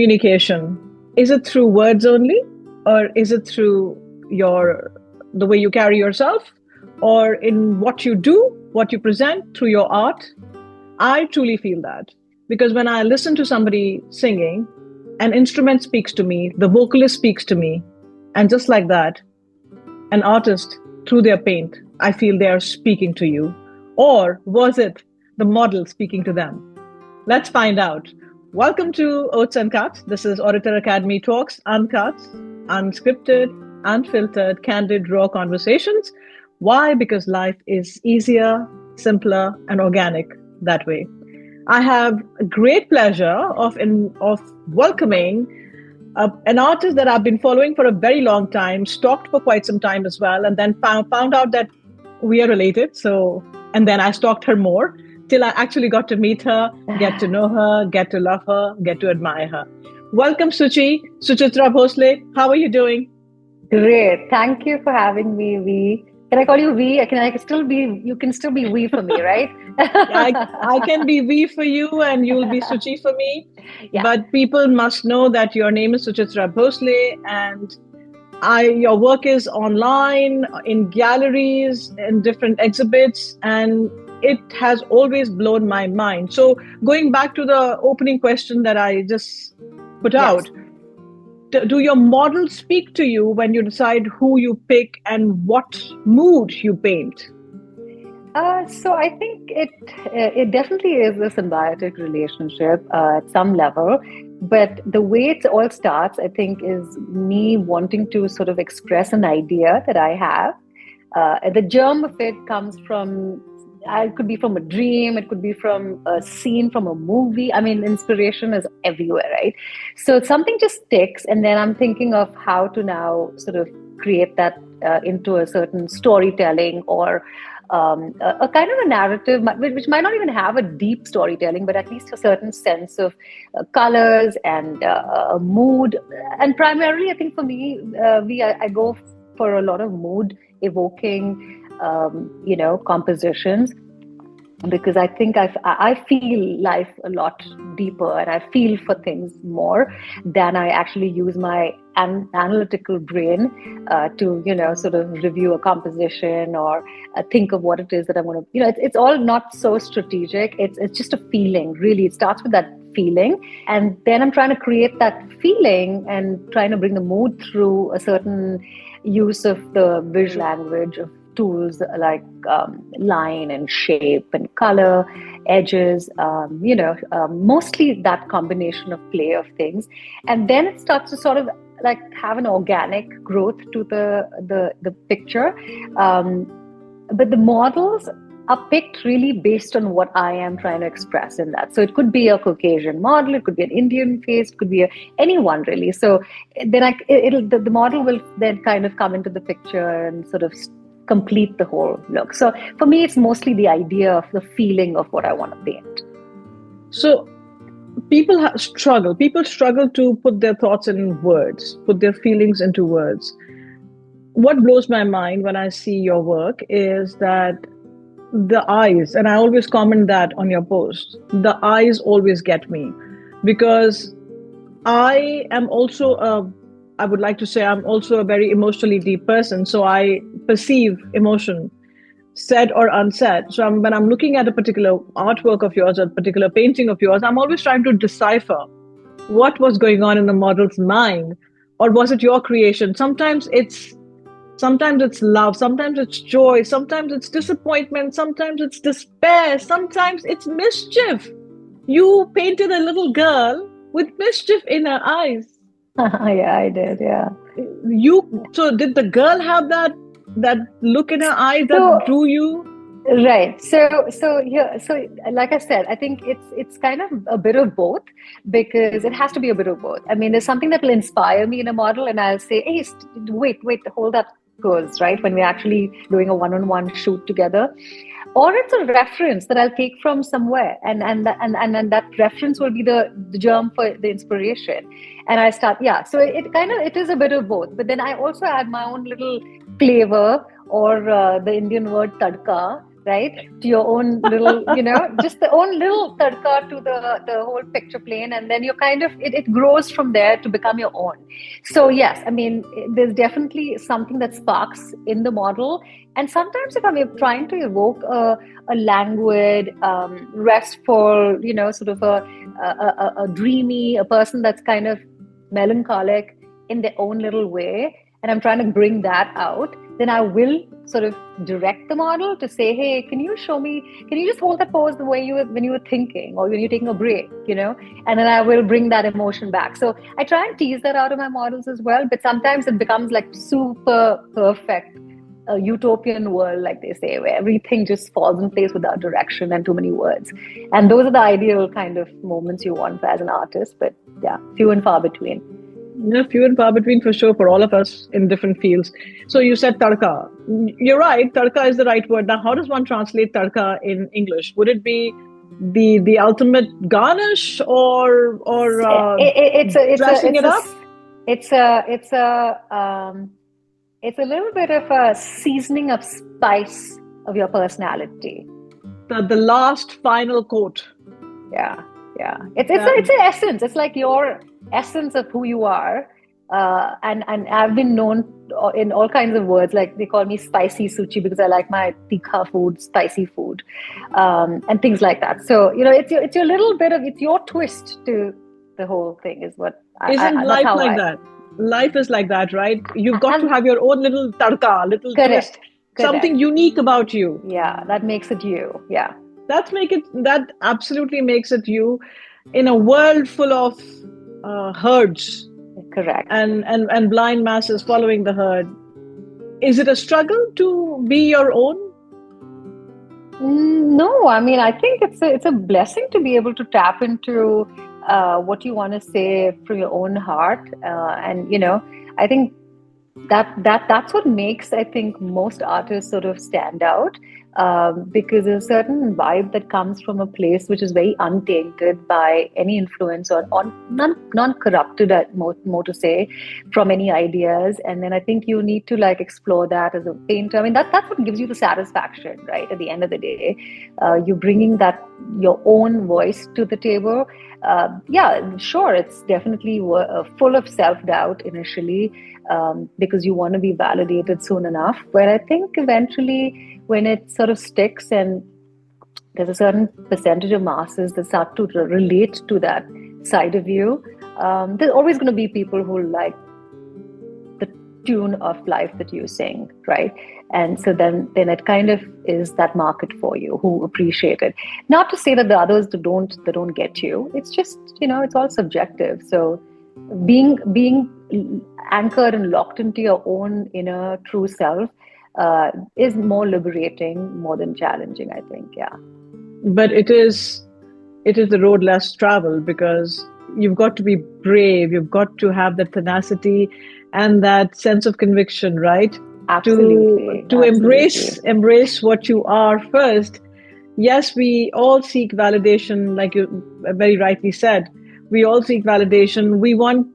communication? Is it through words only, or is it through the way you carry yourself, or in what you do, what you present through your art? I truly feel that, because when I listen to somebody singing, an instrument speaks to me, the vocalist speaks to me, and just like that, an artist, through their paint, I feel they are speaking to you. Or was it the model speaking to them? Let's find out. Welcome to OATS Uncut. This is Orator Academy Talks, uncut, unscripted, unfiltered, candid, raw conversations. Why? Because life is easier, simpler, and organic that way. I have a great pleasure of welcoming an artist that I've been following for a very long time, stalked for quite some time as well, and then found out that we are related. And then I stalked her more till I actually got to meet her, get to know her, get to love her, get to admire her. Welcome, Suchitra Bhosle. How are you doing? Great. Thank you for having me, V. Can I call you V? You can still be V for me, right? I can be V for you and you'll be Suchi for me. Yeah. But people must know that your name is Suchitra Bhosle, and your work is online, in galleries, in different exhibits, and it has always blown my mind. So going back to the opening question that I just put out, do your models speak to you when you decide who you pick and what mood you paint? So I think it definitely is a symbiotic relationship at some level. But the way it all starts, I think, is me wanting to sort of express an idea that I have. The germ of it comes from, it could be from a dream, it could be from a scene from a movie. I mean, inspiration is everywhere, right? So something just sticks, and then I'm thinking of how to now sort of create that into a certain storytelling or a kind of a narrative, which might not even have a deep storytelling, but at least a certain sense of colors and a mood. And primarily, I think for me, I go for a lot of mood evoking, compositions, because I think I feel life a lot deeper, and I feel for things more than I actually use my analytical brain to, sort of review a composition or think of what it is that I want to, it's all not so strategic. It's just a feeling, really. It starts with that feeling, and then I'm trying to create that feeling and trying to bring the mood through a certain use of the visual language of tools like line and shape and color, edges, mostly that combination of play of things. And then it starts to sort of like have an organic growth to the picture. But the models are picked really based on what I am trying to express in that. So it could be a Caucasian model, it could be an Indian face, it could be anyone really. So then the model will then kind of come into the picture and sort of complete the whole look. So for me, it's mostly the idea of the feeling of what I want to paint. So people struggle to put their thoughts in words, put their feelings into words. What blows my mind when I see your work is that the eyes, and I always comment that on your post, the eyes always get me, because I am also I'm also a very emotionally deep person. So I perceive emotion, said or unsaid. So when I'm looking at a particular artwork of yours or a particular painting of yours, I'm always trying to decipher what was going on in the model's mind, or was it your creation? Sometimes it's love, sometimes it's joy, sometimes it's disappointment, sometimes it's despair, sometimes it's mischief. You painted a little girl with mischief in her eyes. Yeah, I did. Yeah. So did the girl have that look in her eyes that drew you? Right. So like I said, I think it's kind of a bit of both, because it has to be a bit of both. I mean, there's something that will inspire me in a model, and I'll say, hey, wait, hold that pose, right? When we're actually doing a one-on-one shoot together. Or it's a reference that I'll take from somewhere, and that reference will be the germ for the inspiration. And I start, so it is a bit of both. But then I also add my own little flavor, or the Indian word Tadka, right? To your own little, just the own little tadka to the whole picture plane, and then you're kind of it grows from there to become your own. So yes, I mean, there's definitely something that sparks in the model, and sometimes if I'm trying to evoke a languid, restful, sort of a dreamy, a person that's kind of melancholic in their own little way, and I'm trying to bring that out, then I will sort of direct the model to say, hey, can you just hold that pose the way when you were thinking, or when you're taking a break, and then I will bring that emotion back. So I try and tease that out of my models as well, but sometimes it becomes like super perfect, a utopian world, like they say, where everything just falls in place without direction and too many words. And those are the ideal kind of moments you want as an artist, but yeah, few and far between. Yeah, few and far between for sure for all of us in different fields. So you said tadka. You're right, tadka is the right word. Now, how does one translate tadka in English? Would it be the ultimate garnish, or dressing it up? It's a little bit of a seasoning of spice of your personality. The last final coat. Yeah. It's an essence. It's like your essence of who you are. And I've been known in all kinds of words, like they call me spicy Suchi because I like my tikha food, spicy food, and things like that. So it's your little bit of, it's your twist to the whole thing is what. Isn't life like that? Life is like that, right? You've got to have your own little tadka, little twist, something unique about you. Yeah, that makes it you. Yeah. That absolutely makes it you in a world full of herds. Correct. And blind masses following the herd. Is it a struggle to be your own? No, I mean, I think it's a blessing to be able to tap into what you want to say from your own heart. And I think that's what makes, I think, most artists sort of stand out, because there's a certain vibe that comes from a place which is very untainted by any influence or non-corrupted, more to say, from any ideas. And then I think you need to explore that as a painter. I mean, that's what gives you the satisfaction, right? At the end of the day, you're bringing that your own voice to the table. Yeah, sure, it's definitely full of self-doubt initially, because you want to be validated soon enough. But I think eventually, when it sort of sticks and there's a certain percentage of masses that start to relate to that side of you, there's always going to be people who like the tune of life that you sing, right? And so then it kind of is that market for you who appreciate it. Not to say that the others that don't get you. It's just, it's all subjective. So being anchored and locked into your own inner true self is more liberating, more than challenging, I think. Yeah. But it is the road less traveled, because you've got to be brave. You've got to have that tenacity and that sense of conviction, right? Absolutely. To embrace what you are first. Yes, we all seek validation, like you very rightly said. We all seek validation. We want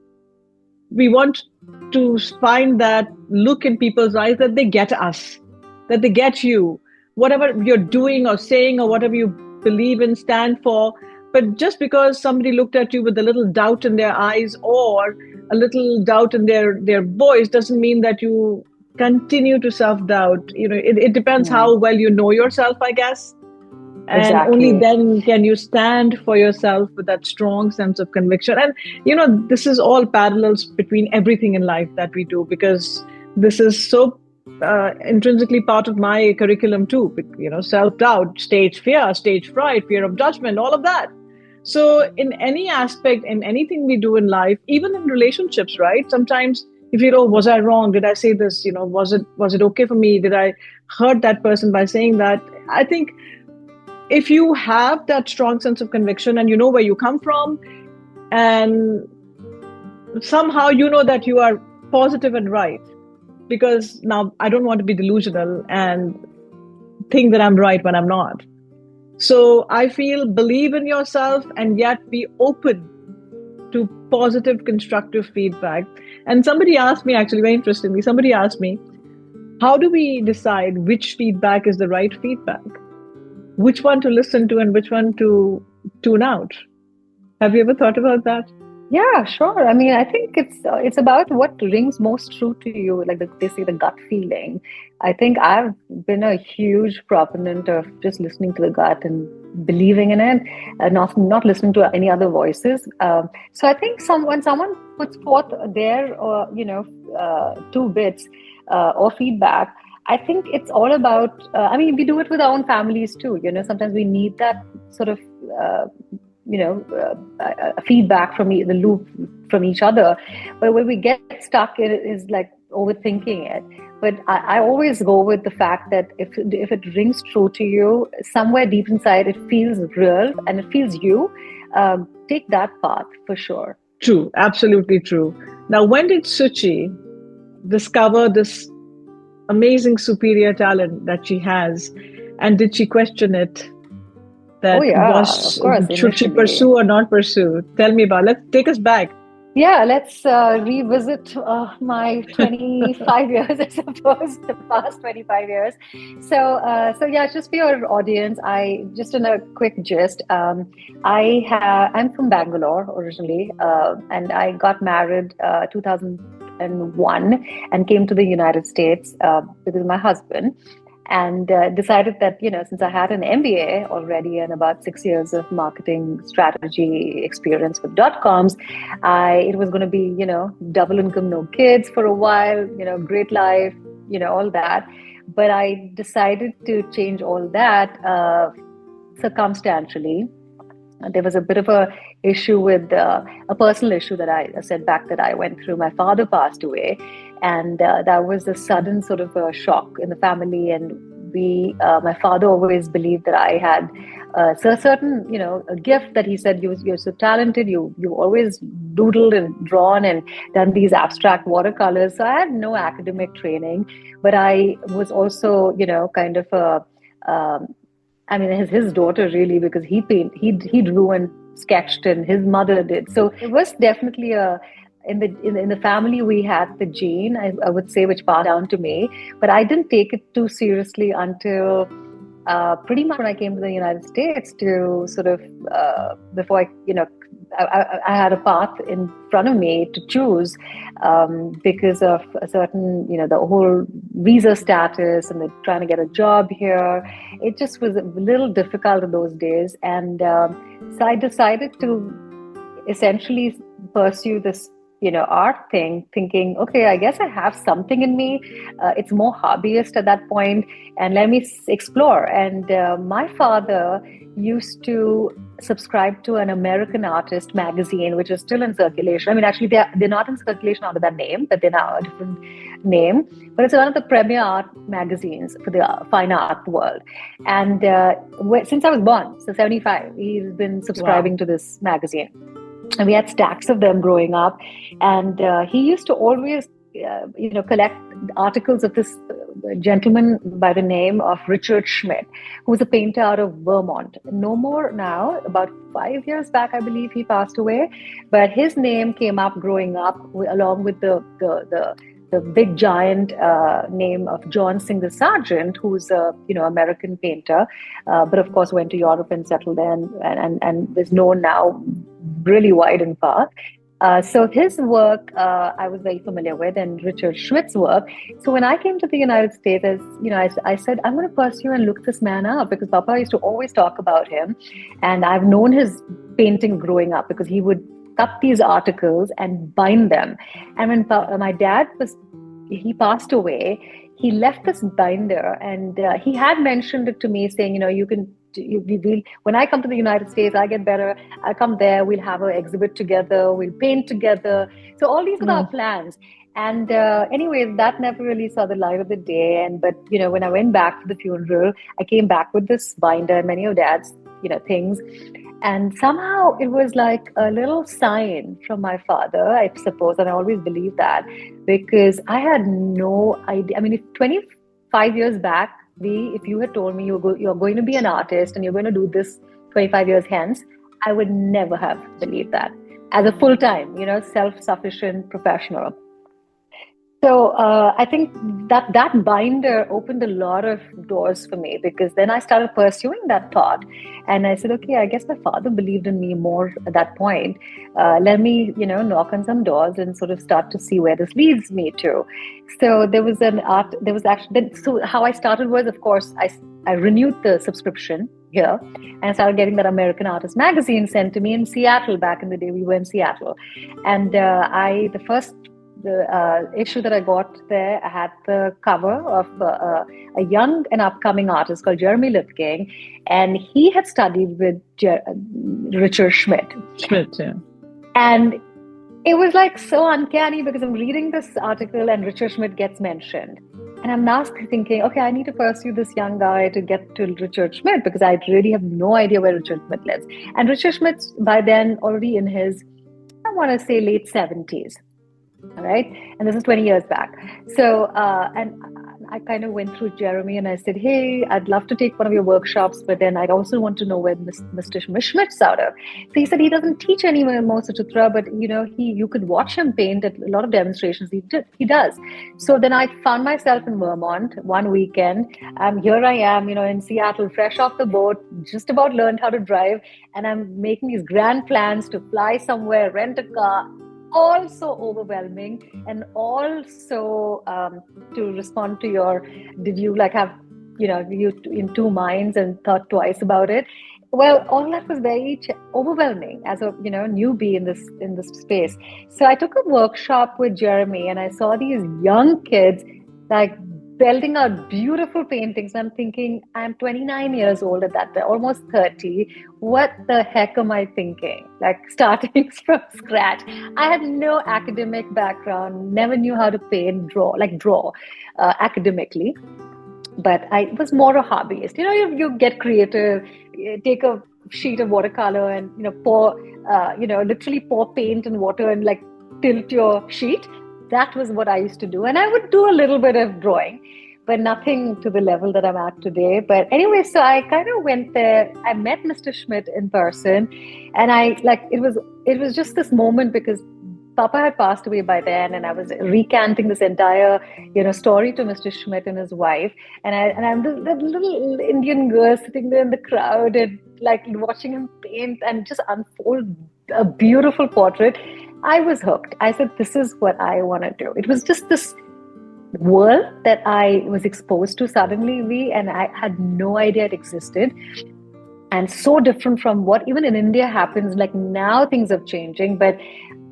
to find that look in people's eyes that they get us, that they get you, whatever you're doing or saying or whatever you believe in, stand for. But just because somebody looked at you with a little doubt in their eyes or a little doubt in their voice doesn't mean that you continue to self-doubt. It depends how well you know yourself, I guess. And exactly. Only then can you stand for yourself with that strong sense of conviction. And, this is all parallels between everything in life that we do, because this is so intrinsically part of my curriculum too. Self-doubt, stage fear, stage fright, fear of judgment, all of that. So in any aspect, in anything we do in life, even in relationships, right? Sometimes you feel, oh, was I wrong? Did I say this? Was it okay for me? Did I hurt that person by saying that? I think if you have that strong sense of conviction and you know where you come from, and somehow you know that you are positive and right, because now I don't want to be delusional and think that I'm right when I'm not. So I feel believe in yourself and yet be open to positive, constructive feedback. And somebody asked me, actually, very interestingly, how do we decide which feedback is the right feedback? which one to listen to and which one to tune out. Have you ever thought about that? Yeah, sure. I mean, I think it's about what rings most true to you, like they say, the gut feeling. I think I've been a huge proponent of just listening to the gut and believing in it, and not listening to any other voices. So I think when someone puts forth their two bits or feedback, I think it's all about. I mean, we do it with our own families too. Sometimes we need that sort of. Feedback from the loop from each other, but where we get stuck in it is like overthinking it. But I always go with the fact that if it rings true to you, somewhere deep inside it feels real and it feels you, take that path for sure. True, absolutely true. Now, when did Suchi discover this amazing superior talent that she has, and did she question it? Oh That yeah, of was, course, should she initially. pursue or not pursue? Tell me about. Let's take us back. Yeah, let's revisit my 25 years, I suppose, the past 25 years. So yeah, just for your audience, just in a quick gist, I'm from Bangalore originally, and I got married 2001 and came to the United States because of my husband, and decided that, since I had an MBA already and about 6 years of marketing strategy experience with .coms, it was going to be, double income, no kids for a while, great life, all that. But I decided to change all that circumstantially. There was a bit of a issue with a personal issue a setback that I went through. My father passed away, and that was a sudden sort of a shock in the family. And my father always believed that I had a certain, a gift that he said, you're so talented. You always doodled and drawn and done these abstract watercolors. So I had no academic training, but I was also, kind of a I mean, his daughter really, because he drew and sketched, and his mother did. So it was definitely in the family we had the gene, I would say, which passed down to me. But I didn't take it too seriously until pretty much when I came to the United States to sort of before I had a path in front of me to choose because of a certain, the whole visa status and trying to get a job here. It just was a little difficult in those days. And so I decided to essentially pursue this art thing, thinking, okay, I guess I have something in me. It's more hobbyist at that point, and let me explore. And my father used to subscribe to an American artist magazine, which is still in circulation. I mean, actually, they're not in circulation under that name, but they're now a different name. But it's one of the premier art magazines for the fine art world. And since I was born, so 75, he's been subscribing Wow. to this magazine. And we had stacks of them growing up, and he used to always collect articles of this gentleman by the name of Richard Schmidt, who was a painter out of Vermont. No more now. About 5 years back, I believe he passed away, but his name came up growing up along with the big giant name of John Singer Sargent, who's a American painter, but of course went to Europe and settled there, and is known now really wide and far. So his work I was very familiar with, and Richard Schmidt's work. So when I came to the United States, I said, I'm going to pursue and look this man up, because Papa used to always talk about him, and I've known his painting growing up because he would cut these articles and bind them. And when my dad he passed away, he left this binder, and he had mentioned it to me, saying, you can. When I come to the United States, I get better. I'll come there. We'll have an exhibit together. We'll paint together. So all these were our plans. And anyways, that never really saw the light of the day. But when I went back for the funeral, I came back with this binder and many of Dad's things. And somehow it was like a little sign from my father, I suppose, and I always believed that, because I had no idea. I mean, if 25 years back, if you had told me you're going to be an artist and you're going to do this 25 years hence, I would never have believed that as a full-time, self-sufficient professional. So I think that binder opened a lot of doors for me, because then I started pursuing that thought, and I said, okay, I guess my father believed in me more at that point. Let me, knock on some doors and sort of start to see where this leads me to. So there was an art. There was actually, so how I started was, of course, I renewed the subscription here, and I started getting that American Artist magazine sent to me in Seattle. Back in the day, we were in Seattle, and the first the issue that I got there, I had the cover of a young and upcoming artist called Jeremy Lipking, and he had studied with Richard Schmidt. Schmidt, yeah. And it was like so uncanny, because I'm reading this article and Richard Schmidt gets mentioned. And I'm now thinking, okay, I need to pursue this young guy to get to Richard Schmidt, because I really have no idea where Richard Schmidt lives. And Richard Schmidt's by then already in his, I want to say, late 70s. All right. And this is 20 years back. So, and I kind of went through Jeremy and I said, hey, I'd love to take one of your workshops, but then I'd also want to know where Mr. Schmidt's out of. So he said he doesn't teach anywhere more, Suchitra, but you could watch him paint at a lot of demonstrations. He does. So then I found myself in Vermont one weekend. Here I am, in Seattle, fresh off the boat, just about learned how to drive. And I'm making these grand plans to fly somewhere, rent a car. All so overwhelming, and also to respond to your, did you have, you in two minds and thought twice about it? Well, all that was very overwhelming as a newbie in this space. So I took a workshop with Jeremy, and I saw these young kids belting out beautiful paintings. I'm thinking, I'm 29 years old at that time, almost 30. What the heck am I thinking? Starting from scratch. I had no academic background, never knew how to paint, draw academically. But I was more a hobbyist. You get creative, you take a sheet of watercolor and, pour, literally pour paint and water and tilt your sheet. That was what I used to do. And I would do a little bit of drawing, but nothing to the level that I'm at today. But anyway, so I kind of went there. I met Mr. Schmidt in person. And it was just this moment, because Papa had passed away by then, and I was recanting this entire, story to Mr. Schmidt and his wife. And I'm the little Indian girl sitting there in the crowd and watching him paint and just unfold a beautiful portrait. I was hooked. I said, this is what I want to do. It was just this world that I was exposed to suddenly, and I had no idea it existed. And so different from what even in India happens. Now things are changing, but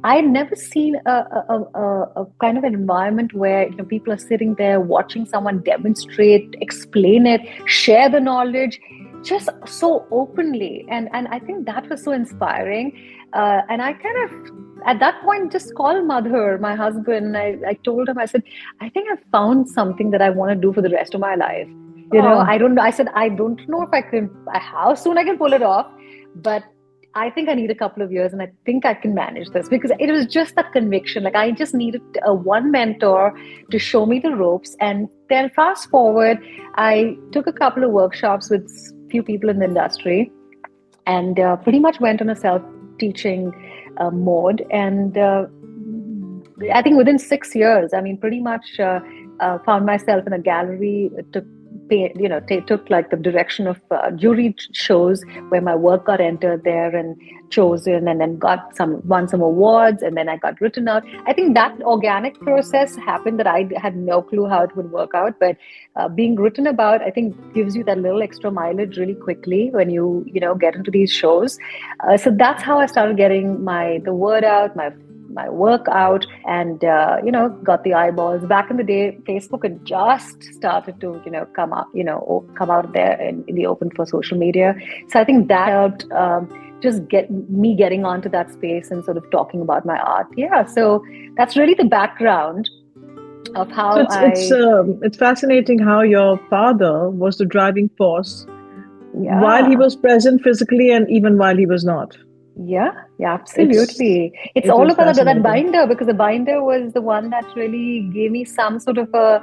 I had never seen a kind of an environment where people are sitting there watching someone demonstrate, explain it, share the knowledge, just so openly. And I think that was so inspiring. And I kind of, at that point, just called Madhur, my husband. I told him, I said, I think I've found something that I want to do for the rest of my life. I don't know. I said, I don't know if I can, how soon I can pull it off, but I think I need a couple of years, and I think I can manage this, because it was just that conviction. I just needed one mentor to show me the ropes. And then fast forward, I took a couple of workshops with few people in the industry, and pretty much went on a self-teaching mode. And I think within 6 years, pretty much found myself in a gallery, took the direction of jury shows where my work got entered there and chosen, and then won some awards, and then I got written out. I think that organic process happened that I had no clue how it would work out, but being written about, I think, gives you that little extra mileage really quickly when you get into these shows. So that's how I started getting the word out, my work out, and got the eyeballs. Back in the day, Facebook had just started to come out there in the open for social media. So I think that helped just getting onto that space and sort of talking about my art. Yeah, so that's really the background of how it's fascinating how your father was the driving force while he was present physically and even while he was not. Yeah, absolutely. It's all about that binder, because the binder was the one that really gave me some sort of a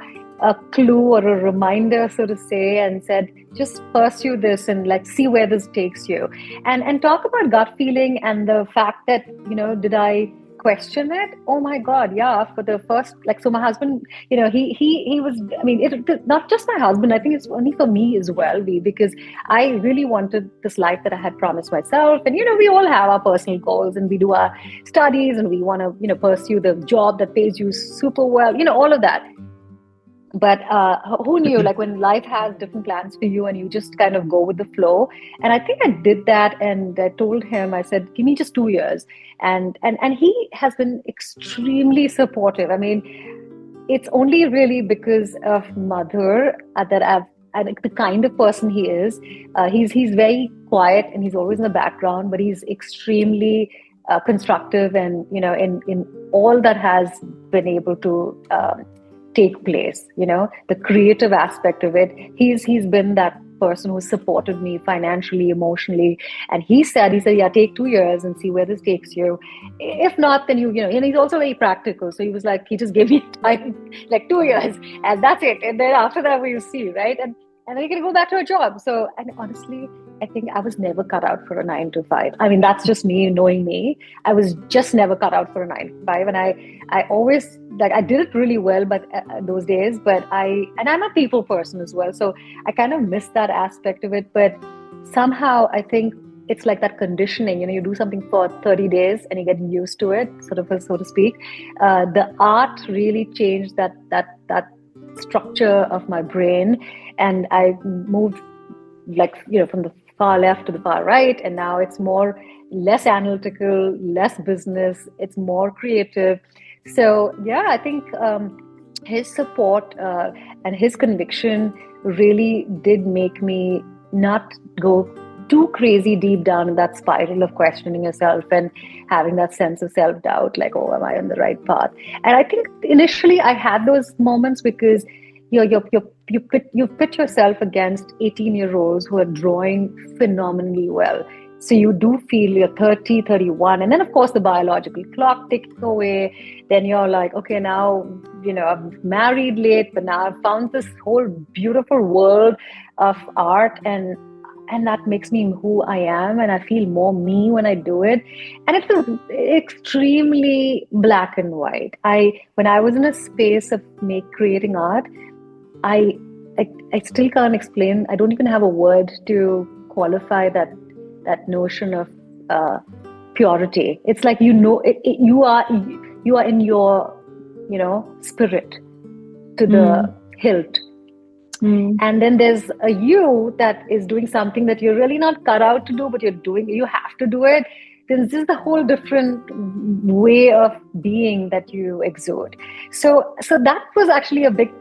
clue or a reminder, so to say, and said, just pursue this and see where this takes you. And talk about gut feeling and the fact that, did I question it, oh my God, yeah, for the first, like, so my husband, he was, I mean, not just my husband, I think it's only for me as well, because I really wanted this life that I had promised myself. And, we all have our personal goals, and we do our studies, and we want to, pursue the job that pays you super well, all of that. But who knew, like, when life has different plans for you and you just kind of go with the flow. And I think I did that, and I told him, I said, give me just 2 years. And he has been extremely supportive. I mean, it's only really because of Madhur that I think the kind of person he is. He's very quiet, and he's always in the background, but he's extremely constructive, and in all that has been able to take place, the creative aspect of it. He's been that person who supported me financially, emotionally. And he said, yeah, take 2 years and see where this takes you. If not, then and he's also very practical. So he was like, he just gave me time, like 2 years, and that's it. And then after that, we'll see, right? And then you can go back to a job. So, and honestly, I think I was never cut out for a 9 to 5. I mean, that's just me knowing me. I was just never cut out for a 9 to 5. And I always, like, I did it really well, but those days, and I'm a people person as well. So I kind of missed that aspect of it. But somehow I think it's like that conditioning, you do something for 30 days and you get used to it, sort of, so to speak. The art really changed that structure of my brain. And I moved, like, from the far left to the far right. And now it's less analytical, less business. It's more creative. So, yeah, I think his support and his conviction really did make me not go too crazy deep down in that spiral of questioning yourself and having that sense of self-doubt, like, oh, am I on the right path? And I think initially I had those moments because you pit yourself against 18-year-olds who are drawing phenomenally well. So you do feel you're 30, 31. And then, of course, the biological clock ticking away. Then you're like, okay, now, I'm married late, but now I've found this whole beautiful world of art. And that makes me who I am. And I feel more me when I do it. And it's extremely black and white. When I was in a space of creating art, I still can't explain. I don't even have a word to qualify that notion of purity. It's like, you are in your spirit to the hilt. And then there's a you that is doing something that you're really not cut out to do, but you have to do it. Then this is the whole different way of being that you exude. So that was actually a big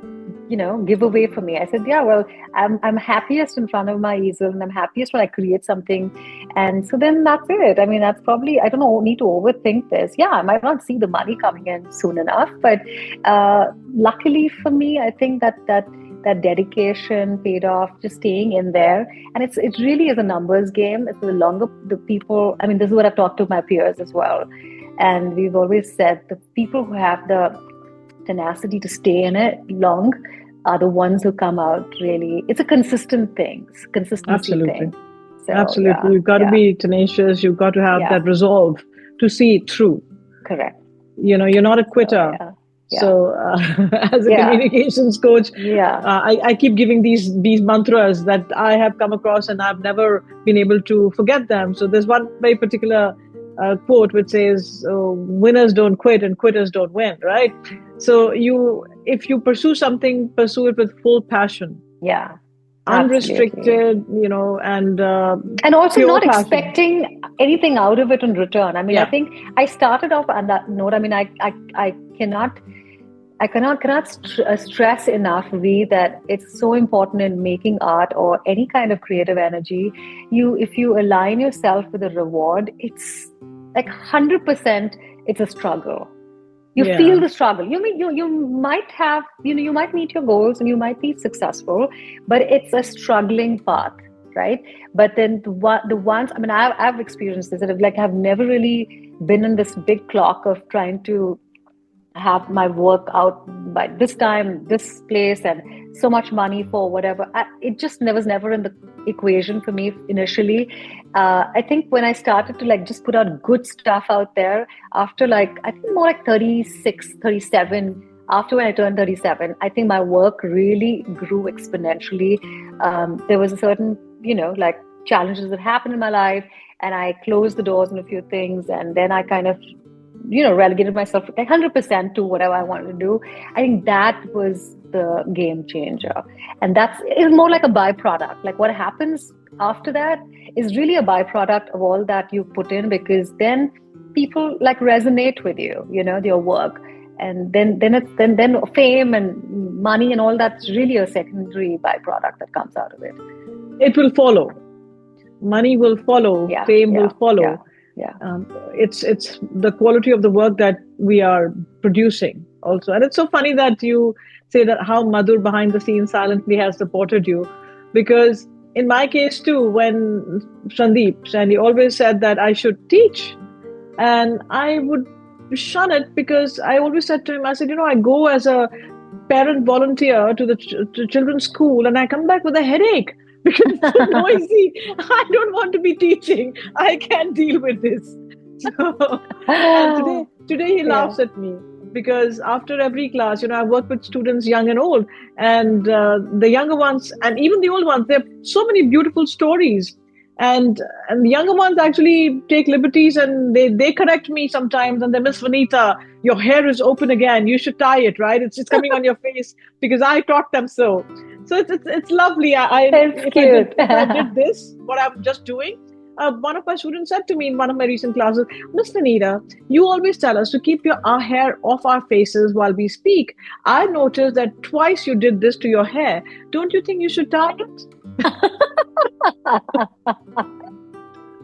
giveaway for me. I said, yeah, well, I'm happiest in front of my easel, and I'm happiest when I create something. And so then that's it. I mean, that's probably, I don't need to overthink this. Yeah, I might not see the money coming in soon enough, but luckily for me, I think that dedication paid off, just staying in there. And it really is a numbers game. It's the longer the people, I mean, this is what I've talked to my peers as well. And we've always said the people who have the tenacity to stay in it long are the ones who come out really. It's a consistency thing. Absolutely. So, absolutely. Yeah, you've got to be tenacious. You've got to have that resolve to see it through. Correct. You're not a quitter. So as a communications coach, I keep giving these mantras that I have come across, and I've never been able to forget them. So there's one very particular quote which says, winners don't quit and quitters don't win, right? So if you pursue something, pursue it with full passion. Yeah. Unrestricted, and also not passion. Expecting anything out of it in return. I mean, I think I started off on that note. I mean, I cannot stress enough, that it's so important in making art or any kind of creative energy. If you align yourself with a reward, it's like 100%. It's a struggle. You feel the struggle. You might have, you might meet your goals and you might be successful, but it's a struggling path, right? But then the ones, I mean, I've experienced this. I've never really been in this big clock of trying to have my work out by this time, this place, and so much money for whatever. It just was never in the equation for me initially. I think when I started to like just put out good stuff out there after like, I think more like 36, 37, after when I turned 37, I think my work really grew exponentially. There was a certain, like challenges that happened in my life, and I closed the doors on a few things, and then I kind of relegated myself like 100% to whatever I wanted to do. I think that was the game changer. And it's more like a byproduct. Like what happens after that is really a byproduct of all that you put in, because then people like resonate with you, your work. And then fame and money and all that's really a secondary byproduct that comes out of it. It will follow. Money will follow. Fame will follow. It's the quality of the work that we are producing also. And it's so funny that you say that how Madhur behind the scenes silently has supported you, because in my case too, when Sandy always said that I should teach, and I would shun it because I always said to him, I said, I go as a parent volunteer to the children's school and I come back with a headache because it's so noisy. I don't want to be teaching. I can't deal with this. So, and today he laughs at me, because after every class, I work with students young and old, and the younger ones and even the old ones, they have so many beautiful stories. And the younger ones actually take liberties, and they correct me sometimes, and they, Miss Vineeta, your hair is open again. You should tie it, right? It's coming on your face because I taught them so. So it's lovely. If I did this, what I'm just doing, one of my students said to me in one of my recent classes, Miss Vineeta, you always tell us to keep our hair off our faces while we speak. I noticed that twice you did this to your hair. Don't you think you should tie it?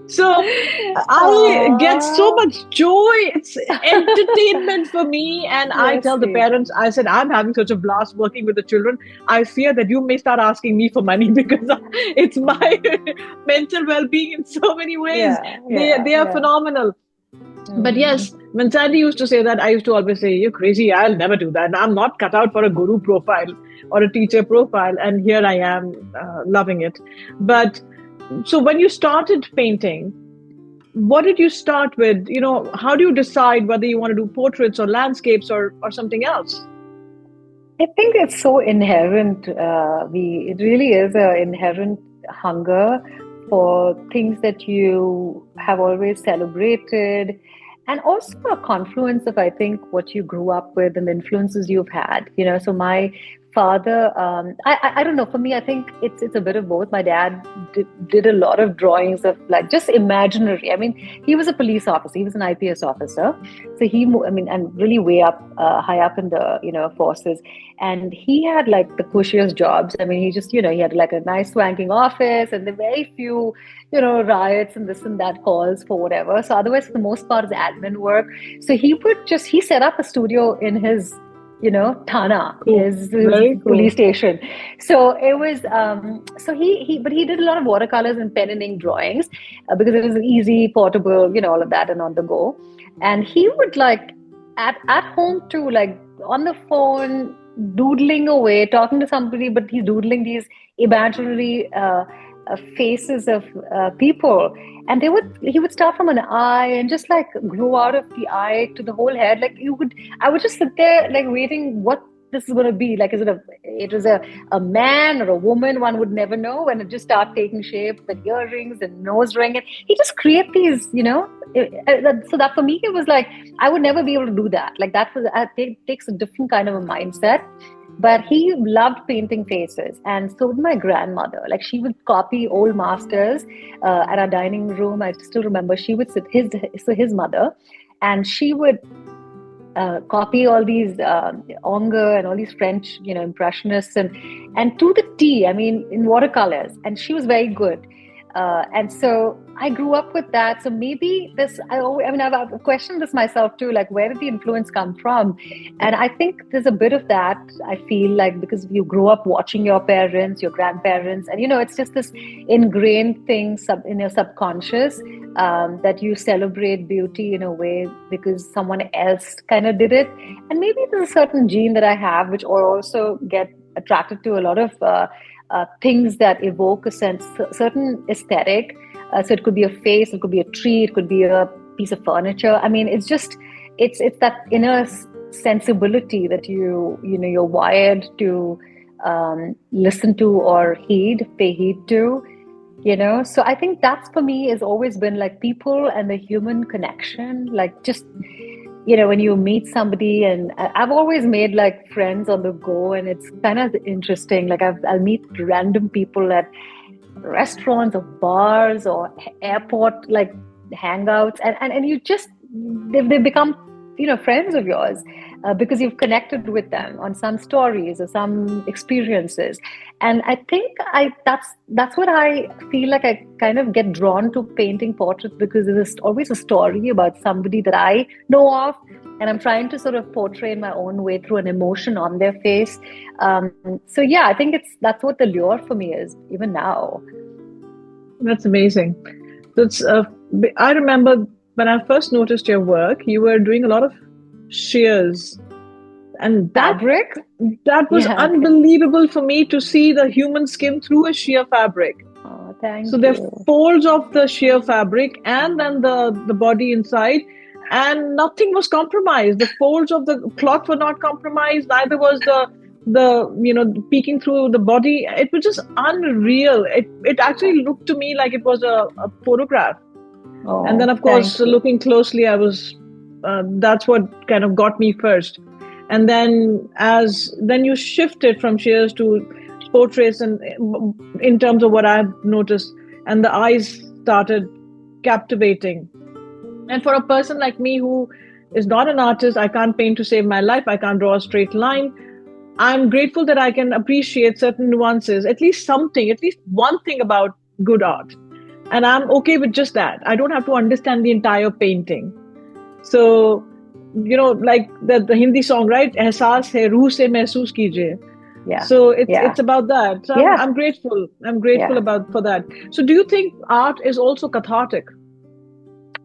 So I get so much joy. It's entertainment for me. And I tell the parents, I said, I'm having such a blast working with the children. I fear that you may start asking me for money because it's my mental well-being in so many ways. They are phenomenal. Mm-hmm. But yes, when Sandy used to say that, I used to always say, you're crazy. I'll never do that. I'm not cut out for a guru profile or a teacher profile. And here I am loving it. But so when you started painting, what did you start with? How do you decide whether you want to do portraits or landscapes or something else? I think it's so inherent. It really is an inherent hunger for things that you have always celebrated, and also a confluence of, I think, what you grew up with and the influences you've had. So my father, I don't know, for me, I think it's a bit of both. My dad did a lot of drawings of like just imaginary. I mean, he was a police officer. He was an IPS officer. So and really way up, high up in the, forces. And he had like the cushiest jobs. I mean, he just, he had like a nice swanking office, and the very few, riots and this and that calls for whatever. So otherwise, for the most part, it's admin work. So he set up a studio in his, Thana, his police station. So it was, but he did a lot of watercolors and pen and ink drawings because it was easy, portable, all of that and on the go. And he would like at home too, like on the phone, doodling away, talking to somebody, but he's doodling these imaginary faces of people. And he would start from an eye and just like grow out of the eye to the whole head. Like I would just sit there like waiting what this is going to be. Like, it was a man or a woman? One would never know when it just start taking shape with earrings and nose ring. And he just create these, so that for me, it was like, I would never be able to do that. Like it takes a different kind of a mindset. But he loved painting faces, and so would my grandmother. Like, she would copy old masters at our dining room. I still remember she would sit his mother, and she would copy all these Unger and all these French, Impressionists, and to the T. I mean, in watercolors, and she was very good. And so I grew up with that. So maybe I've questioned this myself too, like, where did the influence come from? And I think there's a bit of that, I feel like, because you grow up watching your parents, your grandparents, and, it's just this ingrained thing in your subconscious that you celebrate beauty in a way because someone else kind of did it. And maybe there's a certain gene that I have, which also get attracted to a lot of things that evoke a certain aesthetic. So it could be a face, it could be a tree, it could be a piece of furniture. I mean, it's that inner sensibility that you're wired to listen to or pay heed to. So I think that's, for me, has always been like people and the human connection, like just when you meet somebody. And I've always made like friends on the go, and it's kind of interesting. Like I'll meet random people at restaurants or bars or airport like hangouts, and you just they become friends of yours because you've connected with them on some stories or some experiences. And I think that's what I feel like. I kind of get drawn to painting portraits because there's always a story about somebody that I know of, and I'm trying to sort of portray in my own way through an emotion on their face. So yeah, I think that's what the lure for me is even now. That's amazing. That's I remember when I first noticed your work, you were doing a lot of shears, and that was unbelievable for me to see the human skin through a sheer fabric. Oh, thank you. So there are folds of the sheer fabric and then the body inside, and nothing was compromised. The folds of the cloth were not compromised, neither was the peeking through the body. It was just unreal. It actually looked to me like it was a photograph. Oh, and then, of course, looking closely, I was that's what kind of got me first. And then you shifted from shears to portraits, and in terms of what I've noticed, and the eyes started captivating. And for a person like me who is not an artist, I can't paint to save my life, I can't draw a straight line. I'm grateful that I can appreciate certain nuances, at least one thing about good art. And I'm okay with just that. I don't have to understand the entire painting. So, like the Hindi song, right? Ehsaas hai, ruh se mehsoos kijiye. Yeah. So it's about that. So yeah. I'm grateful. I'm grateful for that. So do you think art is also cathartic?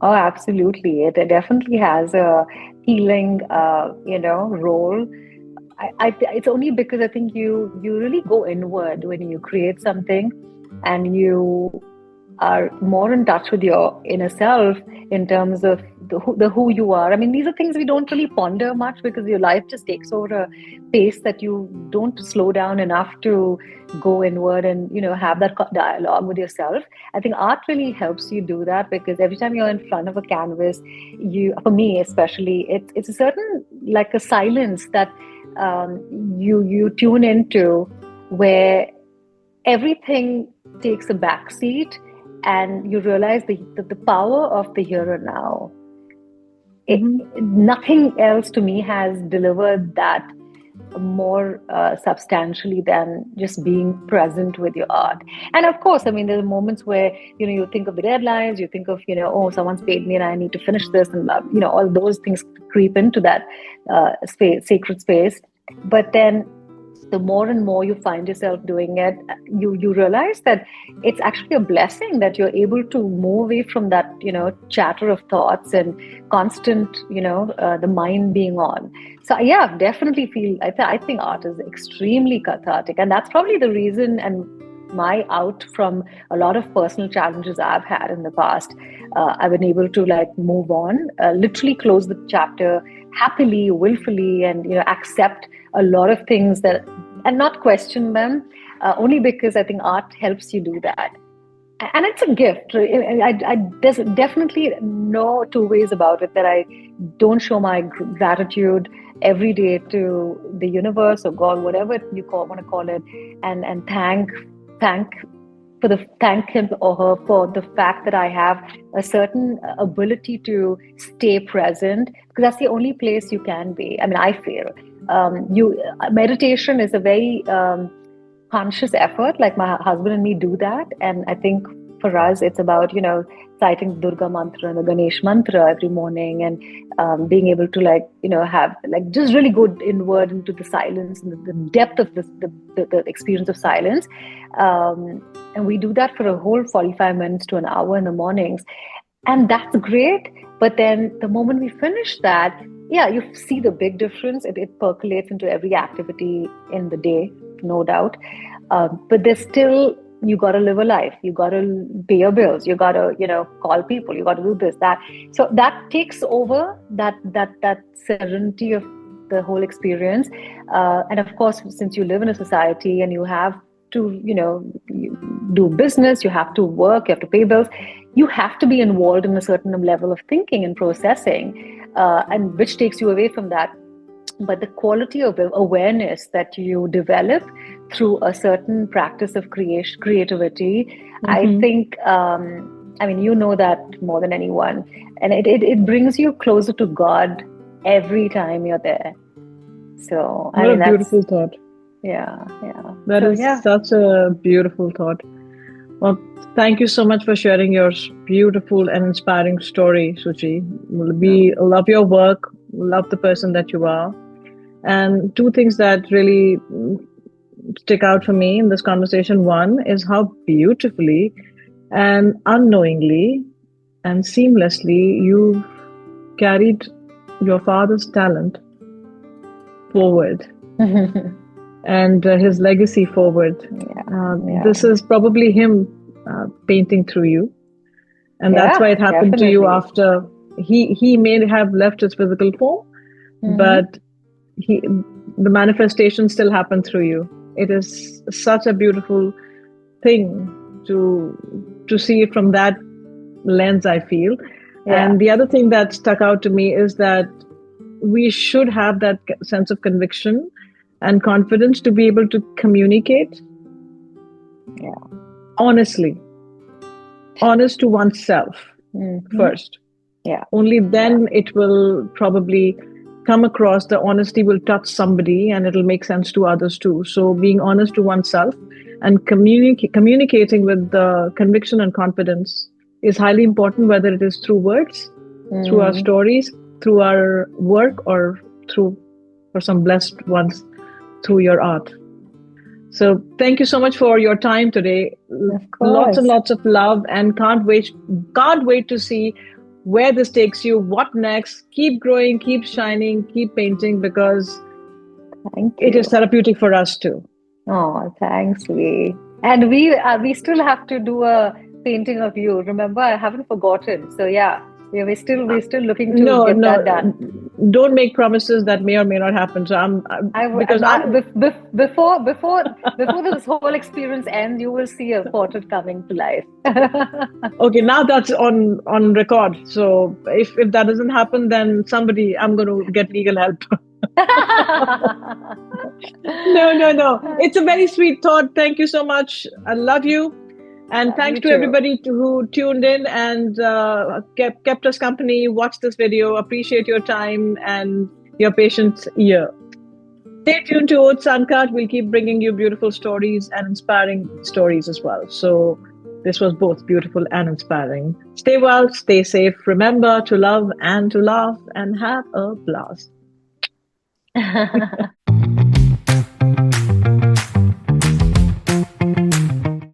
Oh, absolutely. It definitely has a healing, role. It's only because I think you really go inward when you create something, and you are more in touch with your inner self in terms of the who you are. I mean, these are things we don't really ponder much because your life just takes over a pace that you don't slow down enough to go inward and have that dialogue with yourself. I think art really helps you do that, because every time you're in front of a canvas, for me especially, it's a certain, like a silence that you tune into, where everything takes a back seat, and you realize the power of the here and now. Nothing else to me has delivered that more substantially than just being present with your art. And of course, I mean, there are moments where you think of the deadlines, you think of someone's paid me and I need to finish this, and all those things creep into that sacred space. But then the more and more you find yourself doing it, you realize that it's actually a blessing that you're able to move away from that chatter of thoughts and constant the mind being on. So yeah, definitely feel I think art is extremely cathartic, and that's probably the reason and my out from a lot of personal challenges I've had in the past. I've been able to move on, literally close the chapter happily, willfully, and accept a lot of things and not question them, only because I think art helps you do that. And it's a gift. There's definitely no two ways about it that I don't show my gratitude every day to the universe or God, whatever you want to call it, and thank him or her for the fact that I have a certain ability to stay present, because that's the only place you can be. I mean, I feel meditation is a very conscious effort. Like my husband and me do that, and I think for us it's about citing the Durga mantra and the Ganesh mantra every morning, and being able to have just really good inward into the silence and the depth of the experience of silence. And we do that for a whole 45 minutes to an hour in the mornings. And that's great. But then the moment we finish that, yeah, you see the big difference. It percolates into every activity in the day, no doubt. But there's still, you got to live a life. You got to pay your bills. You got to, call people. You got to do this, that. So that takes over that serenity of the whole experience. And of course, since you live in a society and you have to, you do business, you have to work, you have to pay bills, you have to be involved in a certain level of thinking and processing, and which takes you away from that. But the quality of awareness that you develop through a certain practice of creativity, I think, I mean, you know that more than anyone, and it brings you closer to God every time you're there. So, what a beautiful thought. Yeah. That is such a beautiful thought. Well, thank you so much for sharing your beautiful and inspiring story, Suchi. We love your work, love the person that you are. And two things that really stick out for me in this conversation. One is how beautifully and unknowingly and seamlessly you carried your father's talent forward. And his legacy forward. This is probably him painting through you, and that's why it happened to you after he may have left his physical form, but the manifestation still happened through you. It is such a beautiful thing to see it from that lens, I feel. And the other thing that stuck out to me is that we should have that sense of conviction and confidence to be able to communicate honestly, honest to oneself first. Only then it will probably come across, the honesty will touch somebody and it'll make sense to others too. So being honest to oneself and communicating with the conviction and confidence is highly important, whether it is through words, through our stories, through our work, or for some blessed ones, through your art. So thank you so much for your time today. Lots and lots of love, and can't wait to see where this takes you. What next? Keep growing, keep shining, keep painting, because it is therapeutic for us too. Oh, thanks, V. And we still have to do a painting of you. Remember, I haven't forgotten. So we're still looking to get that done. Don't make promises that may or may not happen. So before this whole experience ends, you will see a portrait coming to life. Okay, now that's on record. So if that doesn't happen, then I'm going to get legal help. No. It's a very sweet thought. Thank you so much. I love you. And thanks to everybody who tuned in and kept us company, watched this video. Appreciate your time and your patient ear. Stay tuned to OATS Uncut. We'll keep bringing you beautiful stories and inspiring stories as well. So this was both beautiful and inspiring. Stay well, stay safe. Remember to love and to laugh and have a blast.